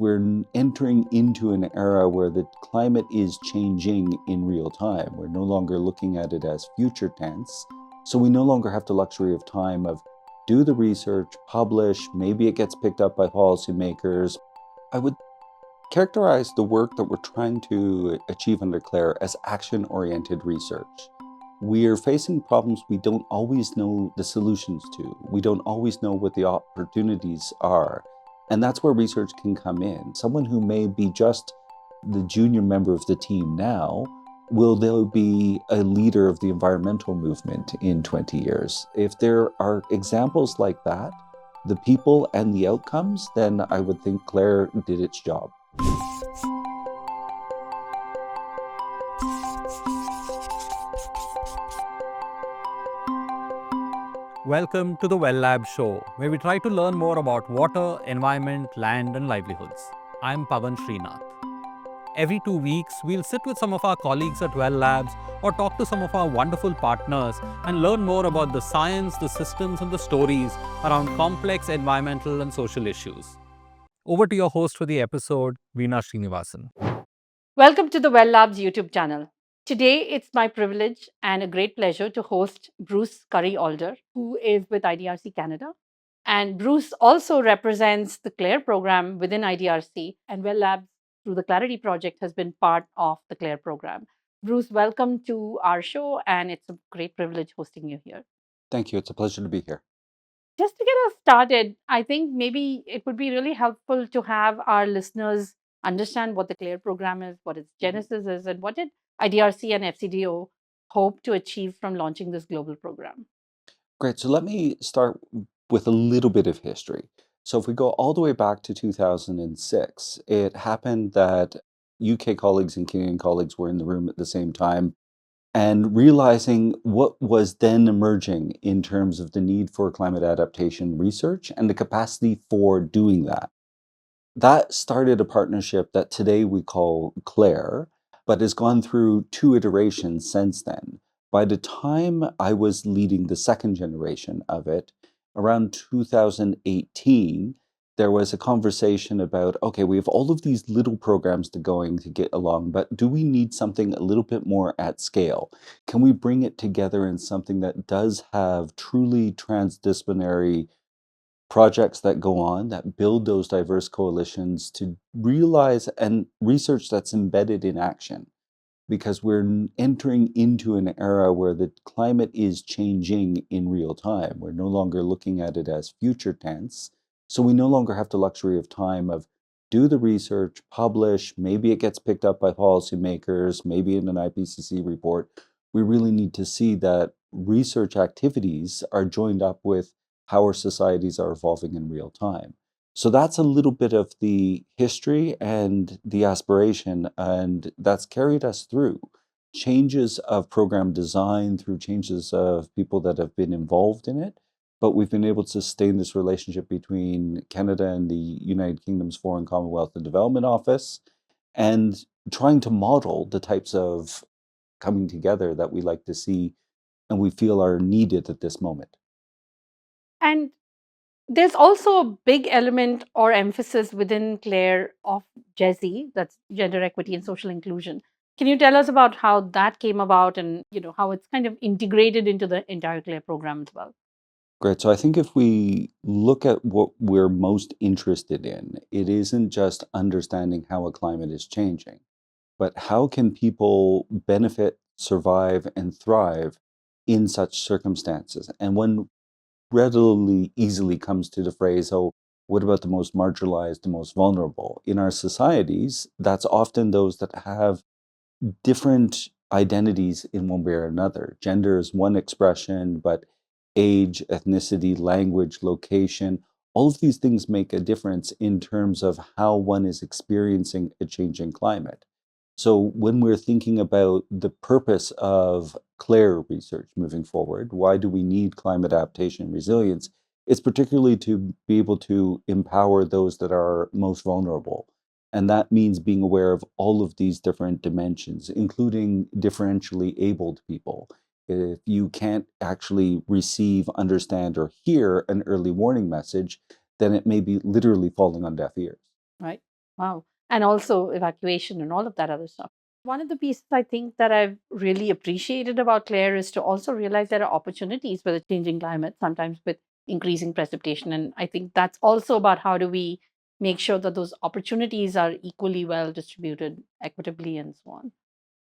we're entering into an era where the climate is changing in real time. We're no longer looking at it as future tense. So we no longer have the luxury of time of do the research, publish, maybe it gets picked up by policymakers. I would characterize the work that we're trying to achieve under CLARE as action-oriented research. We are facing problems we don't always know the solutions to. We don't always know what the opportunities are. And that's where research can come in. Someone who may be just the junior member of the team now, will they be a leader of the environmental movement in 20 years? If there are examples like that, the people and the outcomes, then I would think CLARE did its job. Welcome to the Well Lab show, where we try to learn more about water, environment, land, and livelihoods. I'm Veena Srinivasan. Every 2 weeks, we'll sit with some of our colleagues at Well Labs or talk to some of our wonderful partners and learn more about the science, the systems, and the stories around complex environmental and social issues. Over to your host for the episode, Veena Srinivasan. Welcome to the Well Labs YouTube channel. Today, it's my privilege and a great pleasure to host Bruce Currie-Alder, who is with IDRC Canada. And Bruce also represents the CLARE program within IDRC, and Well Labs, through the Clarity Project, has been part of the CLARE program. Bruce, welcome to our show, and it's a great privilege hosting you here. Thank you. It's a pleasure to be here. Just to get us started, I think maybe it would be really helpful to have our listeners understand what the CLARE program is, what its genesis is, and what did IDRC and FCDO hope to achieve from launching this global program. Great. So let me start with a little bit of history. So if we go all the way back to 2006, it happened that UK colleagues and Canadian colleagues were in the room at the same time and realizing what was then emerging in terms of the need for climate adaptation research and the capacity for doing that. That started a partnership that today we call CLARE, but has gone through 2 iterations since then. By the time I was leading the second generation of it, around 2018, there was a conversation about, okay, we have all of these little programs to get along, but do we need something a little bit more at scale? Can we bring it together in something that does have truly transdisciplinary projects that go on, that build those diverse coalitions to realize and research that's embedded in action? Because we're entering into an era where the climate is changing in real time. We're no longer looking at it as future tense. So we no longer have the luxury of time of do the research, publish, maybe it gets picked up by policymakers, maybe in an IPCC report. We really need to see that research activities are joined up with how our societies are evolving in real time. So that's a little bit of the history and the aspiration, and that's carried us through changes of program design, through changes of people that have been involved in it. But we've been able to sustain this relationship between Canada and the United Kingdom's Foreign, Commonwealth and Development Office, and trying to model the types of coming together that we like to see and we feel are needed at this moment. And there's also a big element or emphasis within CLARE of GESI, that's gender equity and social inclusion. Can you tell us about how that came about and how it's kind of integrated into the entire CLARE program as well? Great. So I think if we look at what we're most interested in, it isn't just understanding how a climate is changing, but how can people benefit, survive, and thrive in such circumstances? And one readily, easily comes to the phrase, oh, what about the most marginalized, the most vulnerable? In our societies, that's often those that have different identities in one way or another. Gender is one expression, but age, ethnicity, language, location, all of these things make a difference in terms of how one is experiencing a changing climate. So when we're thinking about the purpose of CLARE research moving forward, why do we need climate adaptation and resilience? It's particularly to be able to empower those that are most vulnerable. And that means being aware of all of these different dimensions, including differentially abled people. If you can't actually receive, understand, or hear an early warning message, then it may be literally falling on deaf ears. Right. Wow. And also evacuation and all of that other stuff. One of the pieces I think that I've really appreciated about CLARE is to also realize there are opportunities with a changing climate, sometimes with increasing precipitation. And I think that's also about how do we make sure that those opportunities are equally well distributed, equitably, and so on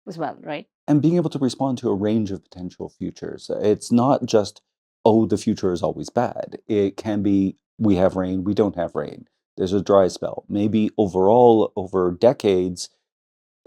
as well, right? And being able to respond to a range of potential futures. It's not just, oh, the future is always bad. It can be, we have rain, we don't have rain. There's a dry spell. Maybe overall, over decades,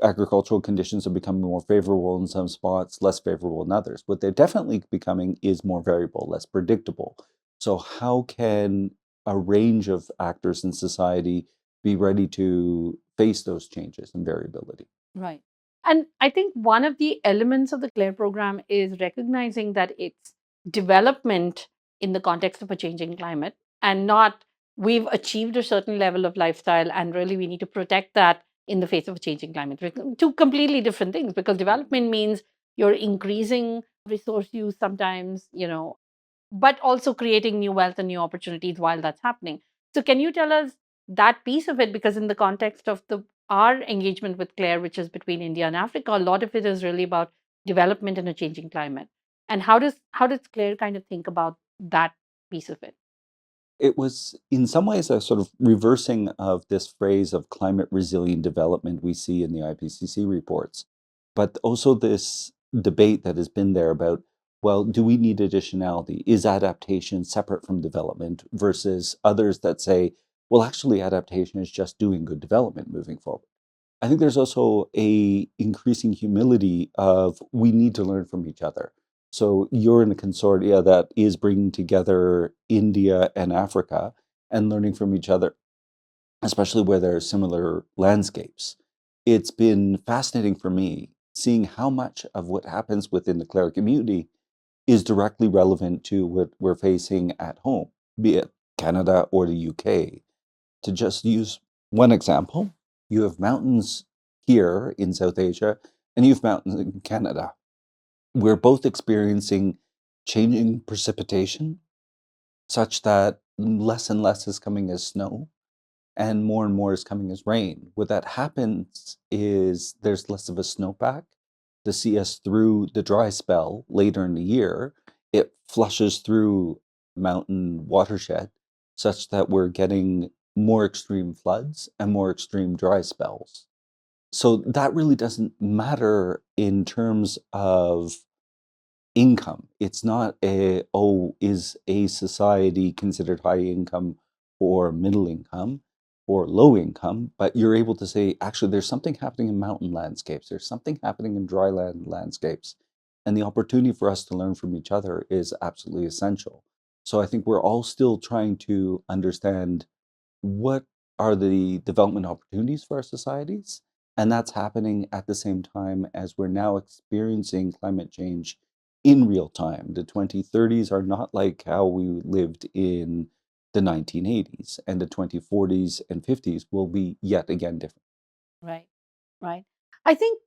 agricultural conditions are becoming more favorable in some spots, less favorable in others. What they're definitely becoming is more variable, less predictable. So, how can a range of actors in society be ready to face those changes and variability? Right. And I think one of the elements of the CLARE program is recognizing that it's development in the context of a changing climate and not we've achieved a certain level of lifestyle and really we need to protect that in the face of a changing climate. Two completely different things because development means you're increasing resource use sometimes, but also creating new wealth and new opportunities while that's happening. So, can you tell us that piece of it? Because in the context of the our engagement with CLARE, which is between India and Africa, a lot of it is really about development in a changing climate. And how does CLARE kind of think about that piece of it? It was in some ways a sort of reversing of this phrase of climate resilient development we see in the IPCC reports, but also this debate that has been there about, well, do we need additionality? Is adaptation separate from development versus others that say, well, actually, adaptation is just doing good development moving forward. I think there's also a increasing humility of we need to learn from each other. So you're in a consortia that is bringing together India and Africa and learning from each other, especially where there are similar landscapes. It's been fascinating for me seeing how much of what happens within the CLARE community is directly relevant to what we're facing at home, be it Canada or the UK. To just use one example, you have mountains here in South Asia and you have mountains in Canada. We're both experiencing changing precipitation such that less and less is coming as snow and more is coming as rain. What that happens is there's less of a snowpack to see us through the dry spell later in the year. It flushes through mountain watershed such that we're getting more extreme floods and more extreme dry spells. So that really doesn't matter in terms of income. It's not is a society considered high income or middle income or low income, but you're able to say, actually, there's something happening in mountain landscapes, there's something happening in dryland landscapes. And the opportunity for us to learn from each other is absolutely essential. So I think we're all still trying to understand what are the development opportunities for our societies. And that's happening at the same time as we're now experiencing climate change in real time. The 2030s are not like how we lived in the 1980s, and the 2040s and 50s will be yet again different. Right, right. I think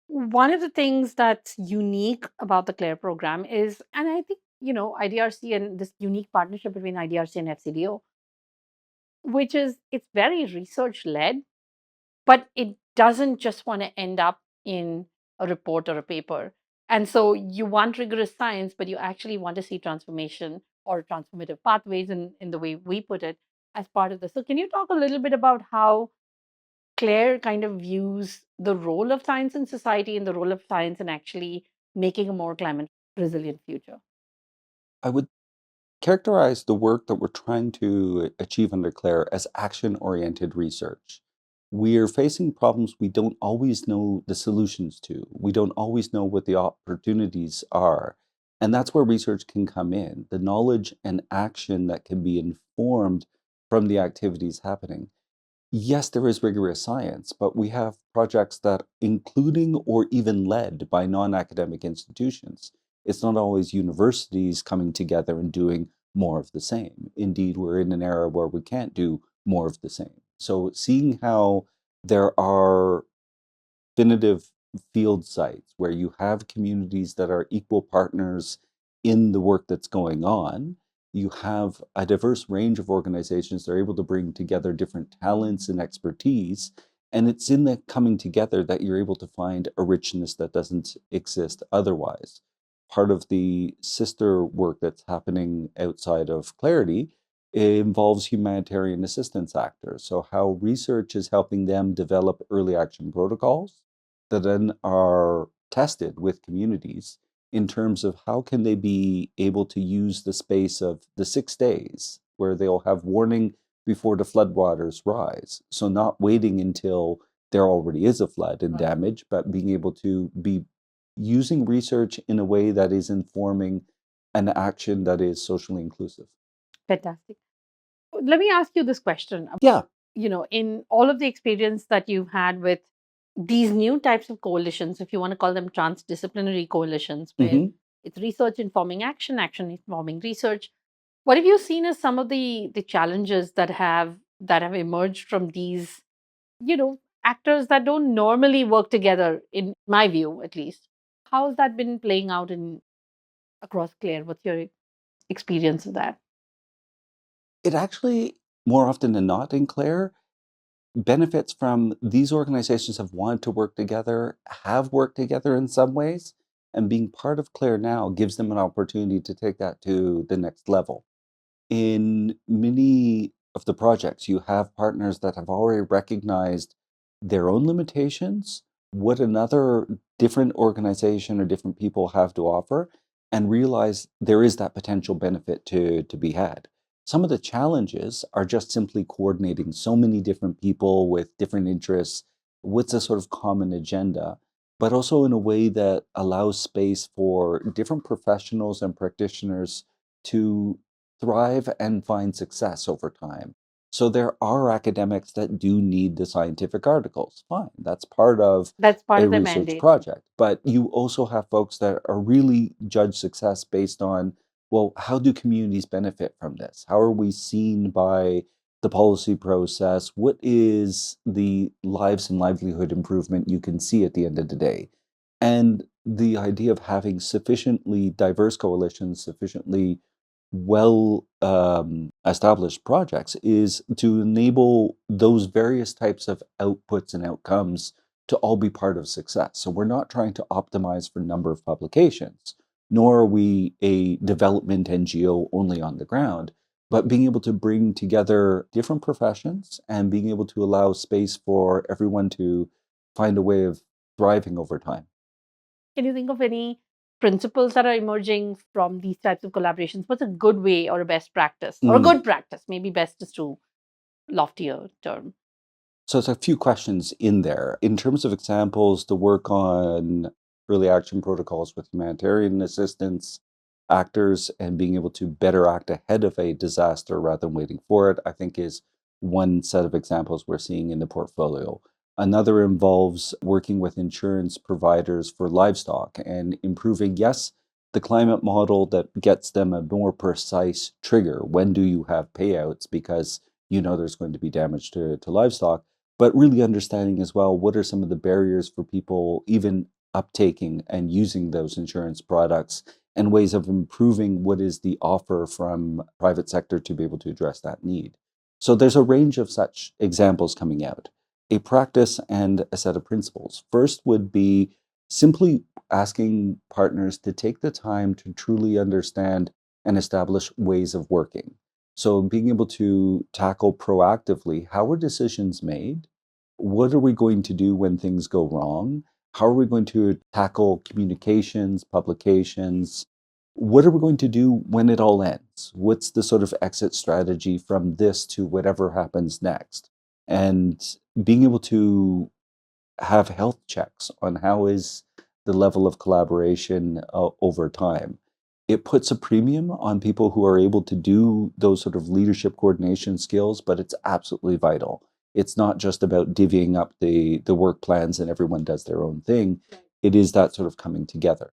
one of the things that's unique about the CLARE program is, and I think, IDRC and this unique partnership between IDRC and FCDO, which is it's very research led, but it doesn't just want to end up in a report or a paper. And so you want rigorous science, but you actually want to see transformation or transformative pathways in the way we put it as part of this. So can you talk a little bit about how Claire kind of views the role of science in society and the role of science in actually making a more climate resilient future? I would characterize the work that we're trying to achieve under CLARE as action oriented research. We're facing problems we don't always know the solutions to. We don't always know what the opportunities are. And that's where research can come in, the knowledge and action that can be informed from the activities happening. Yes, there is rigorous science, but we have projects that, including or even led by non academic institutions, it's not always universities coming together and doing more of the same. Indeed, we're in an era where we can't do more of the same. So, seeing how there are definitive field sites where you have communities that are equal partners in the work that's going on, you have a diverse range of organizations. They're able to bring together different talents and expertise. And it's in the coming together that you're able to find a richness that doesn't exist otherwise. Part of the sister work that's happening outside of Clarity involves humanitarian assistance actors. So, how research is helping them develop early action protocols that then are tested with communities in terms of how can they be able to use the space of the 6 days where they'll have warning before the floodwaters rise. So not waiting until there already is a flood and damage, but being able to be using research in a way that is informing an action that is socially inclusive. Fantastic. Let me ask you this question. Yeah. In all of the experience that you've had with these new types of coalitions, if you want to call them transdisciplinary coalitions, where it's research informing action, action informing research, what have you seen as some of the challenges that have emerged from these, actors that don't normally work together, in my view at least? How has that been playing out in across CLARE? What's your experience of that? It actually, more often than not in CLARE, benefits from these organizations have wanted to work together, have worked together in some ways, and being part of CLARE now gives them an opportunity to take that to the next level. In many of the projects, you have partners that have already recognized their own limitations, what another different organization or different people have to offer, and realize there is that potential benefit to be had. Some of the challenges are just simply coordinating so many different people with different interests. What's a sort of common agenda, but also in a way that allows space for different professionals and practitioners to thrive and find success over time. So there are academics that do need the scientific articles. Fine, that's part of That's part a of the research mandate. project. But you also have folks that are really judge success based on, well, how do communities benefit from this? How are we seen by the policy process? What is the lives and livelihood improvement you can see at the end of the day? And the idea of having sufficiently diverse coalitions, sufficiently well established projects is to enable those various types of outputs and outcomes to all be part of success. So we're not trying to optimize for number of publications, nor are we a development NGO only on the ground, but being able to bring together different professions and being able to allow space for everyone to find a way of thriving over time. Can you think of any principles that are emerging from these types of collaborations? What's a good way or a best practice or a good practice? Maybe best is too loftier term. So there's a few questions in there. In terms of examples, the work on early action protocols with humanitarian assistance, actors, and being able to better act ahead of a disaster rather than waiting for it, I think is one set of examples we're seeing in the portfolio. Another involves working with insurance providers for livestock and improving, yes, the climate model that gets them a more precise trigger. When do you have payouts? Because you know there's going to be damage to livestock, but really understanding as well what are some of the barriers for people even uptaking and using those insurance products and ways of improving what is the offer from private sector to be able to address that need. So there's a range of such examples coming out. A practice and a set of principles. First would be simply asking partners to take the time to truly understand and establish ways of working. So being able to tackle proactively, how are decisions made? What are we going to do when things go wrong? How are we going to tackle communications, publications? What are we going to do when it all ends? What's the sort of exit strategy from this to whatever happens next? And being able to have health checks on how is the level of collaboration over time. It puts a premium on people who are able to do those sort of leadership coordination skills, but it's absolutely vital. It's not just about divvying up the work plans and everyone does their own thing. It is that sort of coming together.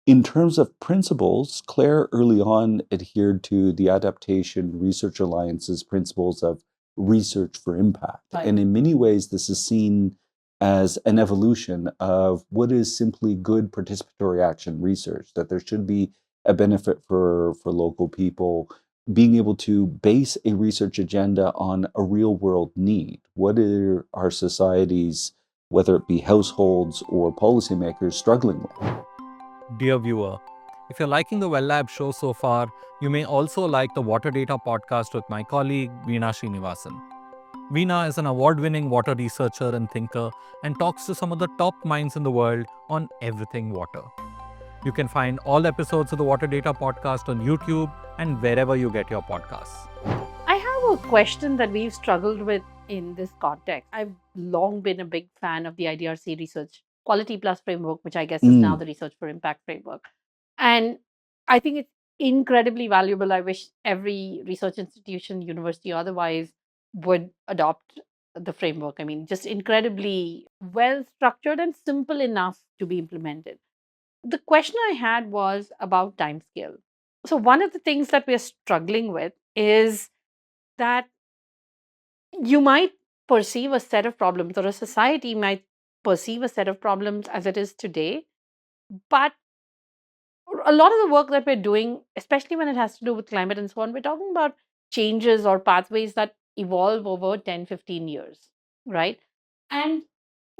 In terms of principles, CLARE early on adhered to the Adaptation Research Alliance's principles of research for impact. Right. And in many ways, this is seen as an evolution of what is simply good participatory action research, that there should be a benefit for local people. being able to base a research agenda on a real world need. What are our societies, whether it be households or policymakers, struggling with? Dear viewer, if you're liking the Well Lab show so far, you may also like the Water Data podcast with my colleague Veena Srinivasan. Veena is an award-winning water researcher and thinker and talks to some of the top minds in the world on everything water. You can find all episodes of the Water Data podcast on YouTube and wherever you get your podcasts. I have a question that we've struggled with in this context. I've long been a big fan of the IDRC research quality plus framework, which I guess is now the research for impact framework. And I think it's incredibly valuable. I wish every research institution, university, or otherwise would adopt the framework. I mean, just incredibly well structured and simple enough to be implemented. The question I had was about timescale. So, one of the things that we're struggling with is that you might perceive a set of problems, or a society might perceive a set of problems as it is today, but a lot of the work that we're doing, especially when it has to do with climate and so on, we're talking about changes or pathways that evolve over 10, 15 years, right? And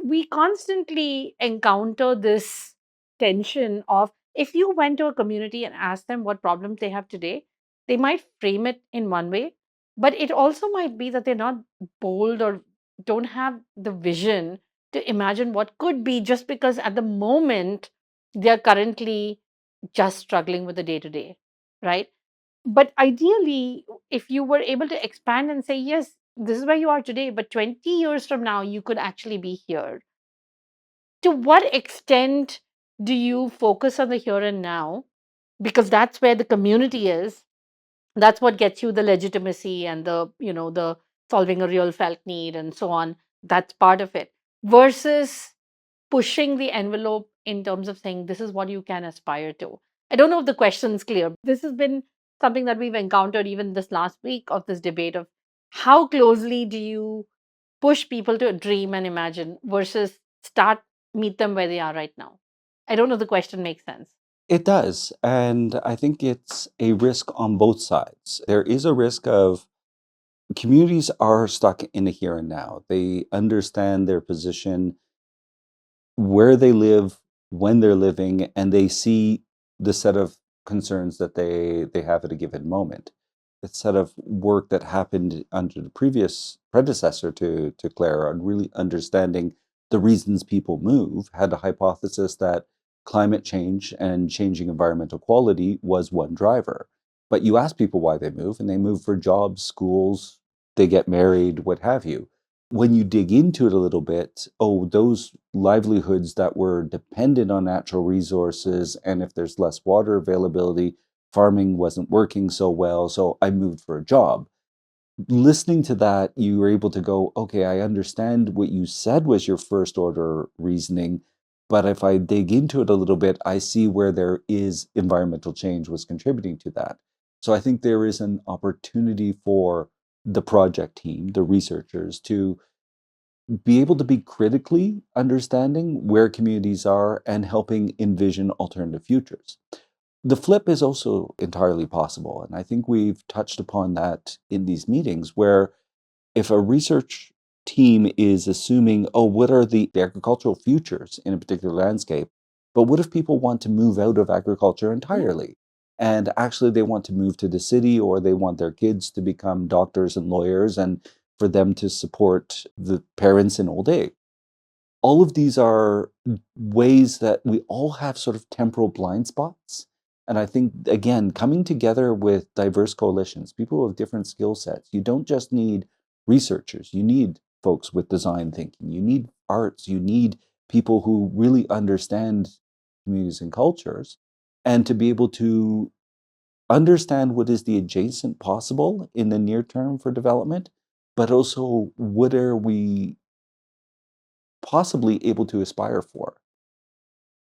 we constantly encounter this tension of, if you went to a community and asked them what problems they have today, they might frame it in one way, but it also might be that they're not bold or don't have the vision to imagine what could be, just because at the moment they're currently just struggling with the day to day, right? But ideally, if you were able to expand and say, yes, this is where you are today, but 20 years from now, you could actually be here. To what extent do you focus on the here and now? Because that's where the community is. That's what gets you the legitimacy and the solving a real felt need and so on. That's part of it. Versus pushing the envelope in terms of saying this is what you can aspire to. I don't know if the question's clear. This has been something that we've encountered even this last week of this debate of how closely do you push people to dream and imagine versus start meet them where they are right now. I don't know if the question makes sense. It does. And I think it's a risk on both sides. There is a risk of communities are stuck in the here and now. They understand their position, where they live, when they're living, and they see the set of concerns that they have at a given moment. The set of work that happened under the previous predecessor to CLARE on really understanding the reasons people move had a hypothesis that climate change and changing environmental quality was one driver. But you ask people why they move, and they move for jobs, schools, they get married, what have you. When you dig into it a little bit, oh, those livelihoods that were dependent on natural resources, and if there's less water availability, farming wasn't working so well, so I moved for a job. Listening to that, you were able to go, okay, I understand what you said was your first order reasoning, but if I dig into it a little bit, I see where there is environmental change was contributing to that. So I think there is an opportunity for the project team, the researchers, to be able to be critically understanding where communities are and helping envision alternative futures. The flip is also entirely possible. And I think we've touched upon that in these meetings, where if a research team is assuming, oh, what are the agricultural futures in a particular landscape? But what if people want to move out of agriculture entirely? And actually, they want to move to the city, or they want their kids to become doctors and lawyers, and for them to support the parents in old age. All of these are ways that we all have sort of temporal blind spots. And I think, again, coming together with diverse coalitions, people with different skill sets, you don't just need researchers, you need folks with design thinking, you need arts, you need people who really understand communities and cultures, and to be able to understand what is the adjacent possible in the near term for development, but also what are we possibly able to aspire for.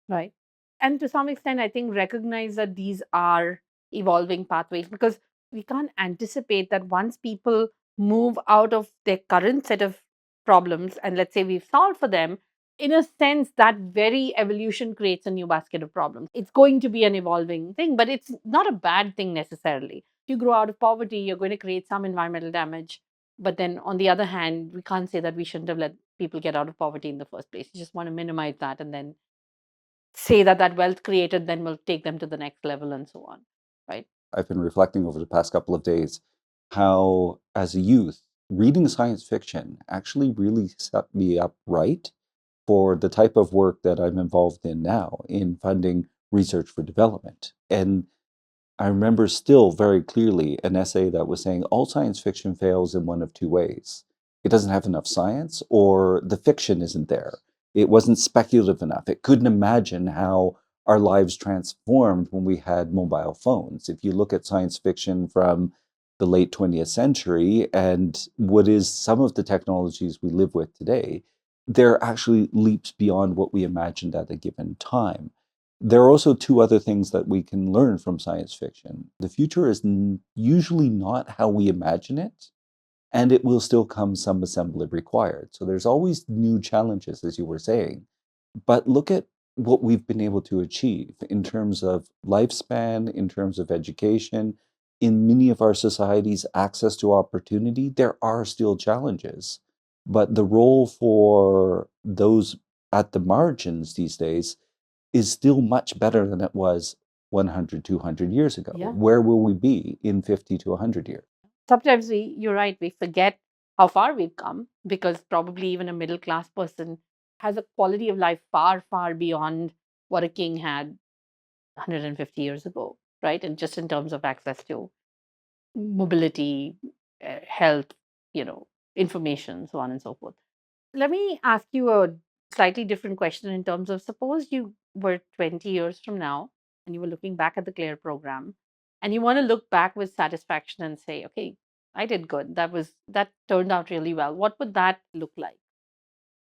Right. And to some extent, I think recognize that these are evolving pathways, because we can't anticipate that once people move out of their current set of problems and let's say we've solved for them, in a sense, that very evolution creates a new basket of problems. It's going to be an evolving thing, but it's not a bad thing necessarily. you grow out of poverty, you're going to create some environmental damage. But then on the other hand, we can't say that we shouldn't have let people get out of poverty in the first place. You just want to minimize that and then say that that wealth created then will take them to the next level and so on, right? I've been reflecting over the past couple of days how, as a youth, reading science fiction actually really set me up right for the type of work that I'm involved in now in funding research for development. And I remember still very clearly an essay that was saying all science fiction fails in one of two ways. It doesn't have enough science, or the fiction isn't there. It wasn't speculative enough. It couldn't imagine how our lives transformed when we had mobile phones. If you look at science fiction from the late 20th century and what is some of the technologies we live with today, they're actually leaps beyond what we imagined at a given time. There are also two other things that we can learn from science fiction. The future is usually not how we imagine it, and it will still come some assembly required. So there's always new challenges, as you were saying. But look at what we've been able to achieve in terms of lifespan, in terms of education. In many of our societies, access to opportunity, there are still challenges. But the role for those at the margins these days is still much better than it was 100, 200 years ago. Yeah. Where will we be in 50 to 100 years? Sometimes you're right, we forget how far we've come because probably even a middle class person has a quality of life far, far beyond what a king had 150 years ago, right? And just in terms of access to mobility, health, information, so on and so forth. Let me ask you a slightly different question in terms of suppose you were 20 years from now and you were looking back at the CLARE program and you want to look back with satisfaction and say, okay, I did good. That turned out really well. What would that look like?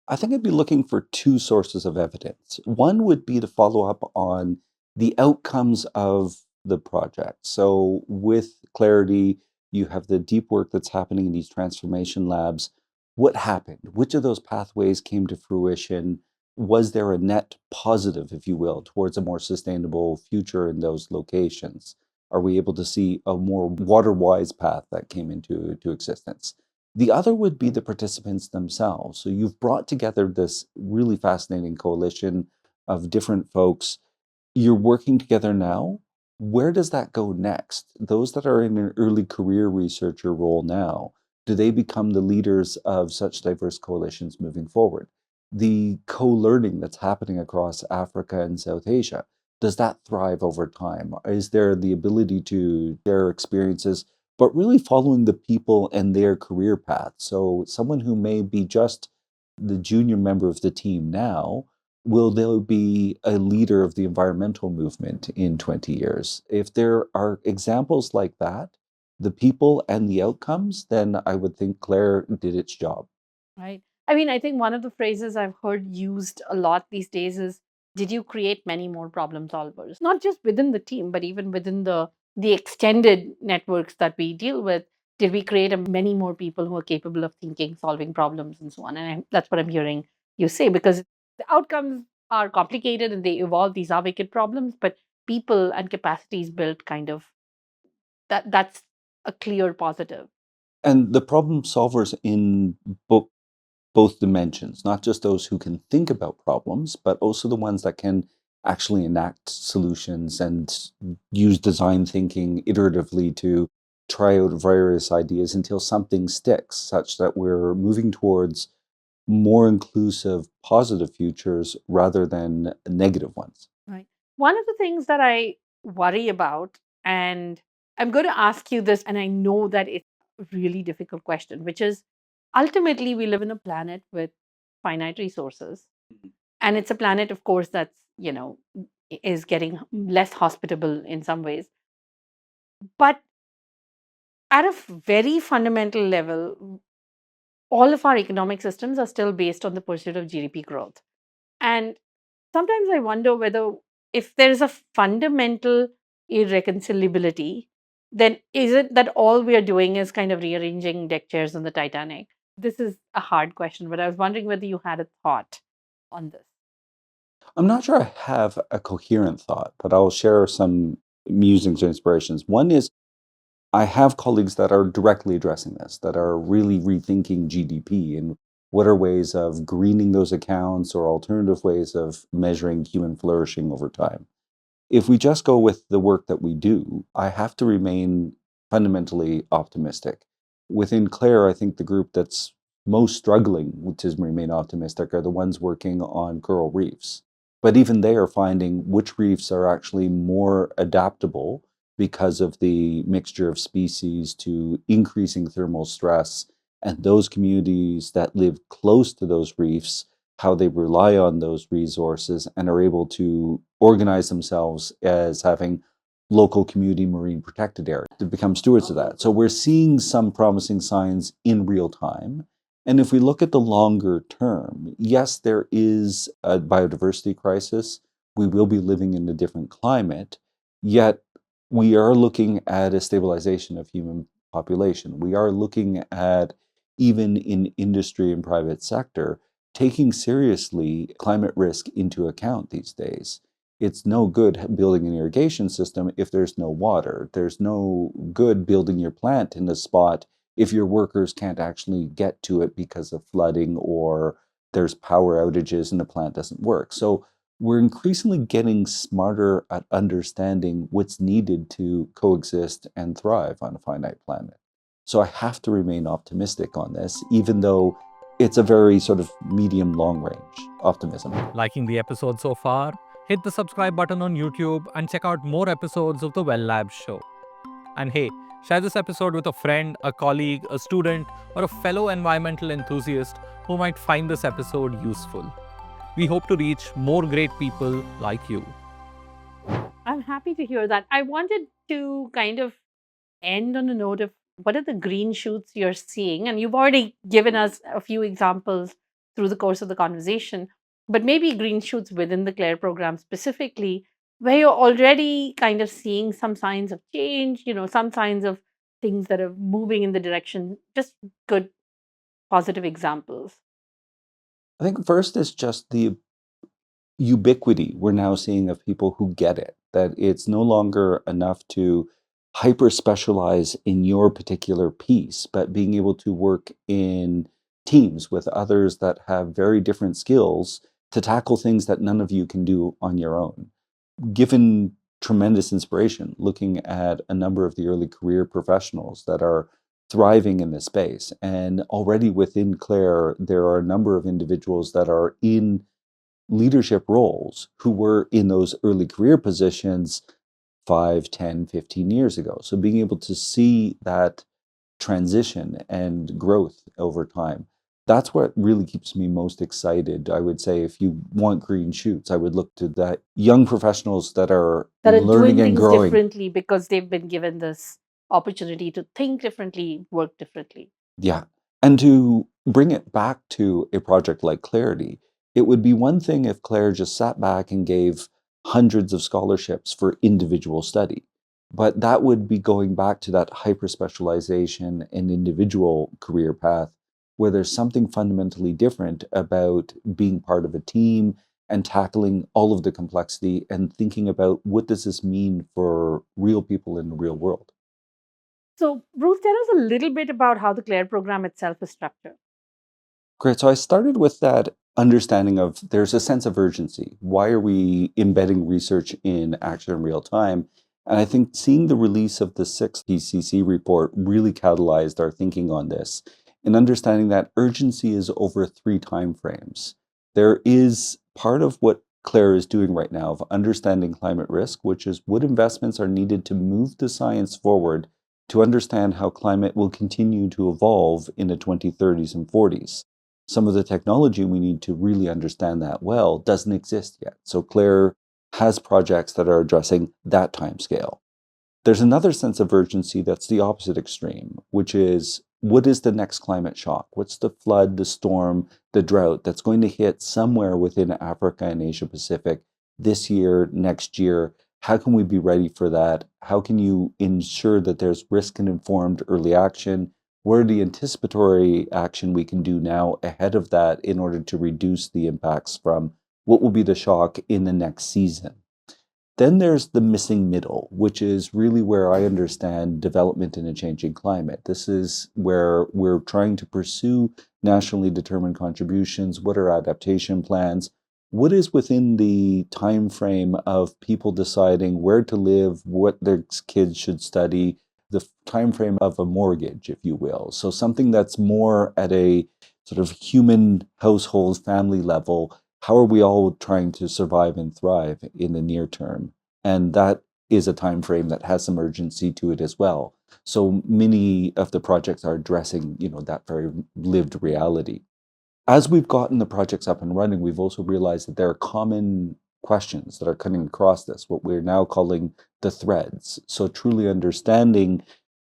I think I'd be looking for two sources of evidence. One would be to follow up on the outcomes of the project. So, with clarity, you have the deep work that's happening in these transformation labs. What happened? Which of those pathways came to fruition? Was there a net positive, if you will, towards a more sustainable future in those locations? Are we able to see a more water wise path that came into existence? The other would be the participants themselves. So you've brought together this really fascinating coalition of different folks. You're working together now. Where does that go next? Those that are in an early career researcher role now, do they become the leaders of such diverse coalitions moving forward? The co-learning that's happening across Africa and South Asia, does that thrive over time? Is there the ability to share experiences but really following the people and their career path? So someone who may be just the junior member of the team now, will they be a leader of the environmental movement in 20 years? If there are examples like that, the people and the outcomes, then I would think CLARE did its job. Right. I mean, I think one of the phrases I've heard used a lot these days is, did you create many more problem solvers? Not just within the team, but even within the extended networks that we deal with. Did we create many more people who are capable of thinking, solving problems, and so on? And that's what I'm hearing you say, because the outcomes are complicated and they evolve. These are wicked problems, but people and capacities built kind of that's a clear positive. And the problem solvers in both dimensions, not just those who can think about problems, but also the ones that can actually enact solutions and use design thinking iteratively to try out various ideas until something sticks, such that we're moving towards more inclusive, positive futures rather than negative ones. Right. One of the things that I worry about, and I'm going to ask you this, and I know that it's a really difficult question, which is ultimately we live in a planet with finite resources. And it's a planet, of course, that's, is getting less hospitable in some ways. But at a very fundamental level, all of our economic systems are still based on the pursuit of GDP growth. And sometimes I wonder whether if there is a fundamental irreconcilability, then is it that all we are doing is kind of rearranging deck chairs on the Titanic? This is a hard question, but I was wondering whether you had a thought on this. I'm not sure I have a coherent thought, but I'll share some musings or inspirations. One is I have colleagues that are directly addressing this, that are really rethinking GDP and what are ways of greening those accounts or alternative ways of measuring human flourishing over time. If we just go with the work that we do, I have to remain fundamentally optimistic. Within CLARE, I think the group that's most struggling to remain optimistic are the ones working on coral reefs. But even they are finding which reefs are actually more adaptable because of the mixture of species to increasing thermal stress. And those communities that live close to those reefs, how they rely on those resources and are able to organize themselves as having local community marine protected areas to become stewards of that. So we're seeing some promising signs in real time. And if we look at the longer term, yes, there is a biodiversity crisis. We will be living in a different climate, yet we are looking at a stabilization of human population. We are looking at, even in industry and private sector, taking seriously climate risk into account these days. It's no good building an irrigation system if there's no water. There's no good building your plant in a spot if your workers can't actually get to it because of flooding or there's power outages and the plant doesn't work. So we're increasingly getting smarter at understanding what's needed to coexist and thrive on a finite planet. So I have to remain optimistic on this, even though it's a very sort of medium long range optimism. Liking the episode so far? Hit the subscribe button on YouTube and check out more episodes of the Well Lab show. And hey, share this episode with a friend, a colleague, a student, or a fellow environmental enthusiast who might find this episode useful. We hope to reach more great people like you. I'm happy to hear that. I wanted to kind of end on a note of what are the green shoots you're seeing? And you've already given us a few examples through the course of the conversation, but maybe green shoots within the CLARE program specifically, where you're already kind of seeing some signs of change, some signs of things that are moving in the direction, just good, positive examples. I think first is just the ubiquity we're now seeing of people who get it, that it's no longer enough to hyper specialize in your particular piece, but being able to work in teams with others that have very different skills to tackle things that none of you can do on your own. Given tremendous inspiration looking at a number of the early career professionals that are thriving in this space. And already within CLARE, there are a number of individuals that are in leadership roles who were in those early career positions 5, 10, 15 years ago. So being able to see that transition and growth over time, that's what really keeps me most excited. I would say if you want green shoots, I would look to that young professionals that are learning doing and things growing differently because they've been given this opportunity to think differently, work differently. Yeah. And to bring it back to a project like Clarity, it would be one thing if CLARE just sat back and gave hundreds of scholarships for individual study. But that would be going back to that hyper specialization and individual career path where there's something fundamentally different about being part of a team and tackling all of the complexity and thinking about what does this mean for real people in the real world. So, Bruce, tell us a little bit about how the CLARE program itself is structured. Great. So I started with that understanding of there's a sense of urgency. Why are we embedding research in action in real time? And I think seeing the release of the sixth PCC report really catalyzed our thinking on this and understanding that urgency is over 3 time frames. There is part of what CLARE is doing right now of understanding climate risk, which is what investments are needed to move the science forward to understand how climate will continue to evolve in the 2030s and 40s. Some of the technology we need to really understand that well doesn't exist yet. So CLARE has projects that are addressing that timescale. There's another sense of urgency that's the opposite extreme, which is what is the next climate shock? What's the flood, the storm, the drought that's going to hit somewhere within Africa and Asia Pacific this year, next year? How can we be ready for that? How can you ensure that there's risk and informed early action? What are the anticipatory action we can do now ahead of that in order to reduce the impacts from what will be the shock in the next season? Then there's the missing middle, which is really where I understand development in a changing climate. This is where we're trying to pursue nationally determined contributions. What are adaptation plans? What is within the time frame of people deciding where to live, what their kids should study, the time frame of a mortgage, if you will. So something that's more at a sort of human household family level. How are we all trying to survive and thrive in the near term? And that is a time frame that has some urgency to it as well. So many of the projects are addressing, that very lived reality. As we've gotten the projects up and running, we've also realized that there are common questions that are coming across this, what we're now calling the threads. So truly understanding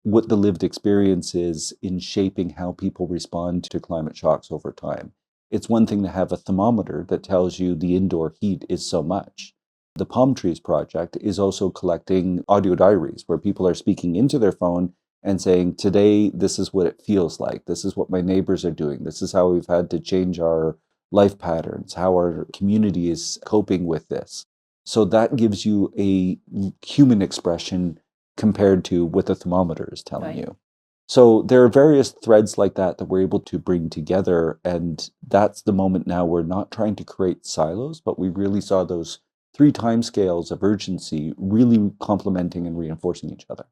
what the lived experience is in shaping how people respond to climate shocks over time. It's one thing to have a thermometer that tells you the indoor heat is so much. The Palm Trees Project is also collecting audio diaries where people are speaking into their phone and saying, today, this is what it feels like. This is what my neighbors are doing. This is how we've had to change our life patterns, how our community is coping with this. So that gives you a human expression compared to what the thermometer is telling you. So there are various threads like that we're able to bring together. And that's the moment now we're not trying to create silos, but we really saw those 3 timescales of urgency really complementing and reinforcing each other.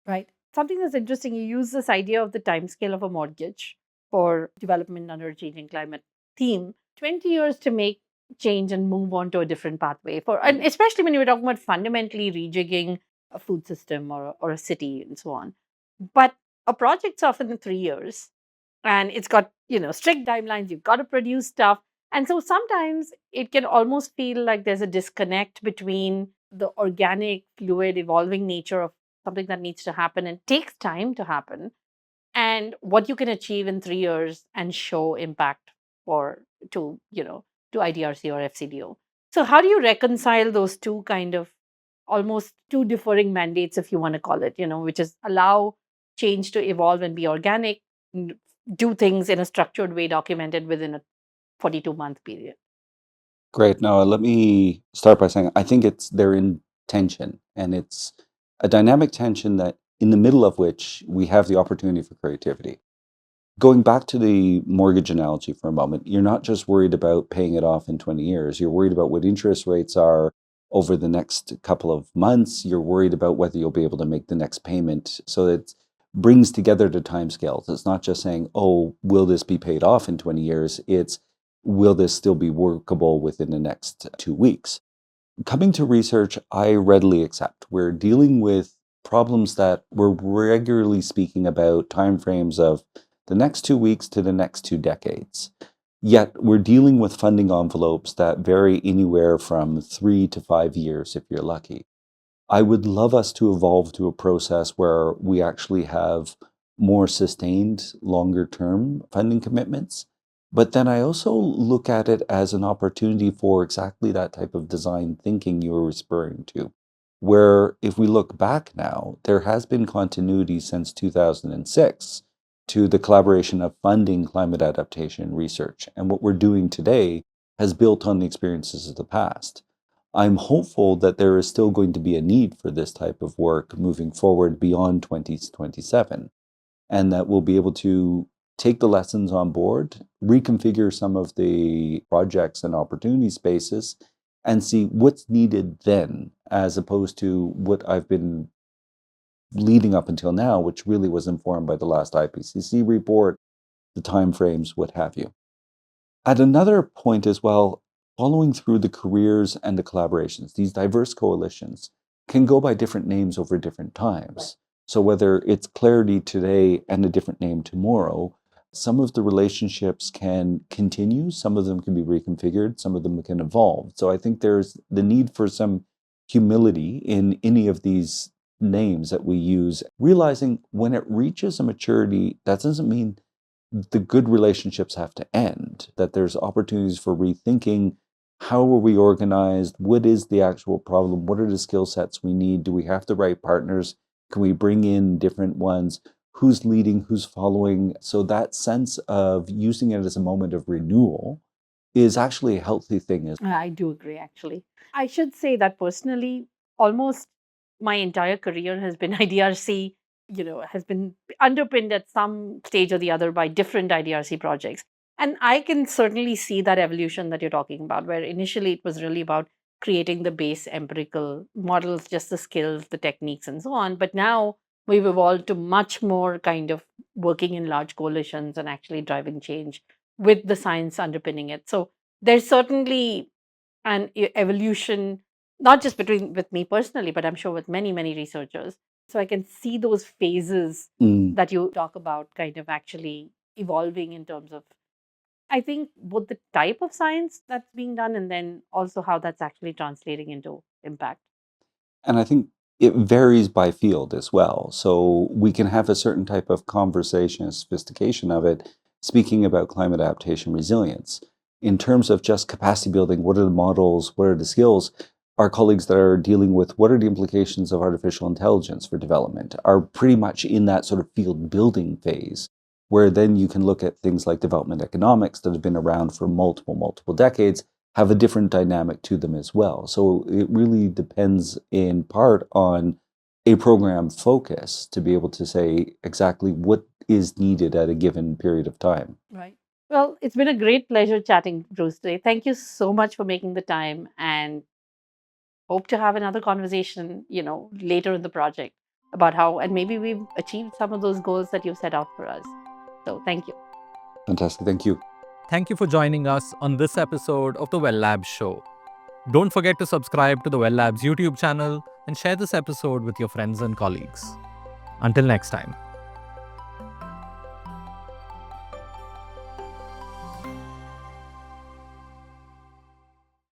Right. Something that's interesting, you use this idea of the timescale of a mortgage for development under a changing climate theme, 20 years to make change and move on to a different pathway. And especially when you're talking about fundamentally rejigging a food system or a city and so on. But a project's often in 3 years and it's got, strict timelines. You've got to produce stuff. And so sometimes it can almost feel like there's a disconnect between the organic, fluid, evolving nature of something that needs to happen and takes time to happen, and what you can achieve in 3 years and show impact to IDRC or FCDO. So how do you reconcile those two kind of almost two differing mandates, if you want to call it, which is allow change to evolve and be organic, do things in a structured way, documented within a 42-month period? Great. Now, let me start by saying I think they're in tension, and it's a dynamic tension that in the middle of which we have the opportunity for creativity. Going back to the mortgage analogy for a moment, you're not just worried about paying it off in 20 years. You're worried about what interest rates are over the next couple of months. You're worried about whether you'll be able to make the next payment. So it brings together the timescales. It's not just saying, oh, will this be paid off in 20 years? It's, will this still be workable within the next 2 weeks? Coming to research, I readily accept. We're dealing with problems that we're regularly speaking about timeframes of the next 2 weeks to the next 2 decades. Yet we're dealing with funding envelopes that vary anywhere from 3 to 5 years if you're lucky. I would love us to evolve to a process where we actually have more sustained, longer term funding commitments. But then I also look at it as an opportunity for exactly that type of design thinking you were referring to, where if we look back now, there has been continuity since 2006 to the collaboration of funding climate adaptation research. And what we're doing today has built on the experiences of the past. I'm hopeful that there is still going to be a need for this type of work moving forward beyond 2027, and that we'll be able to take the lessons on board, reconfigure some of the projects and opportunity spaces, and see what's needed then, as opposed to what I've been leading up until now, which really was informed by the last IPCC report, the timeframes, what have you. At another point as well, following through the careers and the collaborations, these diverse coalitions can go by different names over different times. So whether it's Clarity today and a different name tomorrow, some of the relationships can continue, some of them can be reconfigured, some of them can evolve. So I think there's the need for some humility in any of these names that we use, realizing when it reaches a maturity, that doesn't mean the good relationships have to end, that there's opportunities for rethinking how are we organized, what is the actual problem, what are the skill sets we need, do we have the right partners, can we bring in different ones, who's leading, who's following. So that sense of using it as a moment of renewal is actually a healthy thing. I do agree, actually. I should say that personally, almost my entire career has been IDRC, has been underpinned at some stage or the other by different IDRC projects. And I can certainly see that evolution that you're talking about, where initially it was really about creating the base empirical models, just the skills, the techniques, and so on. But now we've evolved to much more kind of working in large coalitions and actually driving change with the science underpinning it. So there's certainly an evolution, not just with me personally, but I'm sure with many, many researchers. So I can see those phases that you talk about kind of actually evolving in terms of, I think, both the type of science that's being done and then also how that's actually translating into impact. And I think it varies by field as well. So we can have a certain type of conversation and sophistication of it, speaking about climate adaptation resilience. In terms of just capacity building, what are the models, what are the skills? Our colleagues that are dealing with what are the implications of artificial intelligence for development are pretty much in that sort of field building phase, where then you can look at things like development economics that have been around for multiple decades, have a different dynamic to them as well. So it really depends in part on a program focus to be able to say exactly what is needed at a given period of time. Right. Well, it's been a great pleasure chatting, Bruce, today. Thank you so much for making the time, and hope to have another conversation, later in the project about how, and maybe we've achieved some of those goals that you've set out for us. So thank you. Fantastic. Thank you. Thank you for joining us on this episode of the Well Labs Show. Don't forget to subscribe to the Well Labs YouTube channel and share this episode with your friends and colleagues. Until next time.